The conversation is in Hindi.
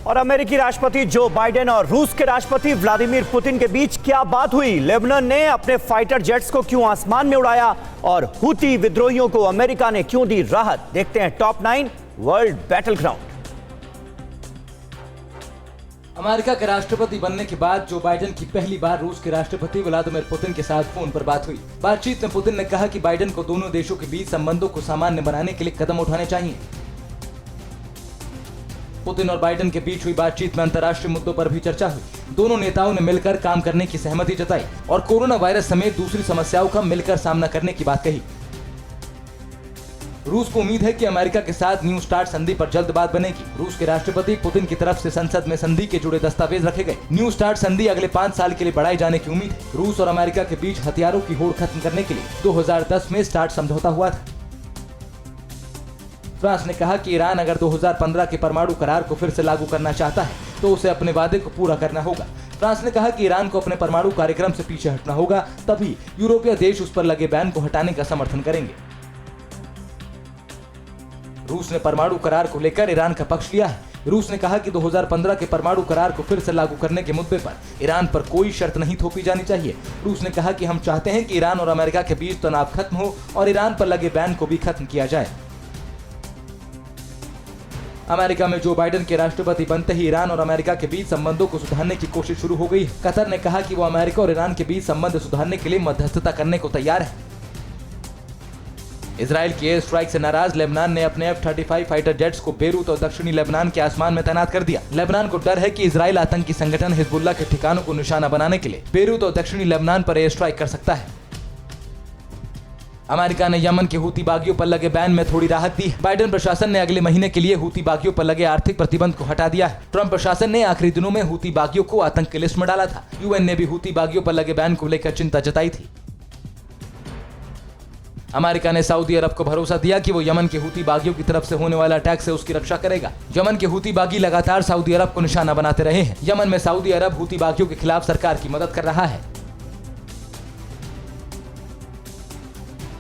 और अमेरिकी राष्ट्रपति जो बाइडेन और रूस के राष्ट्रपति व्लादिमीर पुतिन के बीच क्या बात हुई? लेबनान ने अपने फाइटर जेट्स को क्यों आसमान में उड़ाया और हूती विद्रोहियों को अमेरिका ने क्यों दी राहत? देखते हैं top 9 world battle ground. America के राष्ट्रपति बनने के बाद जो बाइडेन की पहली बार रूस के राष्ट्रपति व्लादिमीर पुतिन के साथ फोन पर बात हुई। बातचीत में पुतिन ने कहा कि बाइडेन को दोनों देशों के बीच संबंधों को सामान्य बनाने के लिए कदम उठाने चाहिए। पुतिन और बाइडेन के बीच हुई बातचीत में अंतर्राष्ट्रीय मुद्दों पर भी चर्चा हुई। दोनों नेताओं ने मिलकर काम करने की सहमति जताई और कोरोना वायरस समेत दूसरी समस्याओं का मिलकर सामना करने की बात कही। रूस को उम्मीद है कि अमेरिका के साथ न्यू स्टार्ट संधि पर जल्द बात बनेगी। रूस के राष्ट्रपति पुतिन की तरफ से संसद में संधि के जुड़े दस्तावेज रखे गए। न्यू स्टार्ट संधि अगले 5 साल के लिए बढ़ाए जाने की उम्मीद है। रूस और अमेरिका के बीच हथियारों की होड़ खत्म करने के लिए 2010 में स्टार्ट समझौता हुआ था। फ्रांस ने कहा कि ईरान अगर 2015 के परमाणु करार को फिर से लागू करना चाहता है तो उसे अपने वादे को पूरा करना होगा। फ्रांस ने कहा कि ईरान को अपने परमाणु कार्यक्रम से पीछे हटना होगा, तभी यूरोपीय देश उस पर लगे बैन को हटाने का समर्थन करेंगे। रूस ने परमाणु करार को लेकर ईरान का पक्ष लिया है। रूस ने कहा कि 2015 के परमाणु करार को फिर से लागू करने के मुद्दे पर ईरान पर कोई शर्त नहीं थोपी जानी चाहिए। रूस ने कहा कि हम चाहते हैं कि ईरान और अमेरिका के बीच तनाव खत्म हो और ईरान पर लगे बैन को भी खत्म किया जाए। अमेरिका में जो बाइडेन के राष्ट्रपति बनते ही ईरान और अमेरिका के बीच संबंधों को सुधारने की कोशिश शुरू हो गई है। कतर ने कहा कि वो अमेरिका और ईरान के बीच संबंध सुधारने के लिए मध्यस्थता करने को तैयार है। इजराइल की एयर स्ट्राइक से नाराज लेबनान ने अपने F-35 फाइटर जेट्स को बेरूत और दक्षिणी लेबनान के आसमान में तैनात कर दिया। लेबनान को डर है कि इजराइल आतंकी संगठन हिजबुल्लाह के ठिकानों को निशाना बनाने के लिए बेरूत और दक्षिणी लेबनान पर एयर स्ट्राइक कर सकता है। अमेरिका ने यमन के हूती बागियों पर लगे बैन में थोड़ी राहत दी। बाइडेन प्रशासन ने अगले महीने के लिए हूती बागियों पर लगे आर्थिक प्रतिबंध को हटा दिया है। ट्रंप प्रशासन ने आखिरी दिनों में हूती बागियों को आतंक की लिस्ट में डाला था। यूएन ने भी हूती बागियों पर लगे बैन को लेकर चिंता जताई थी। अमेरिका ने सऊदी अरब को भरोसा दिया कि वो यमन के हूती बागियों की तरफ से होने वाला अटैक से उसकी रक्षा करेगा। यमन के हूती बागी लगातार सऊदी अरब को निशाना बनाते रहे हैं। यमन में सऊदी अरब हूती बागियों के खिलाफ सरकार की मदद कर रहा है।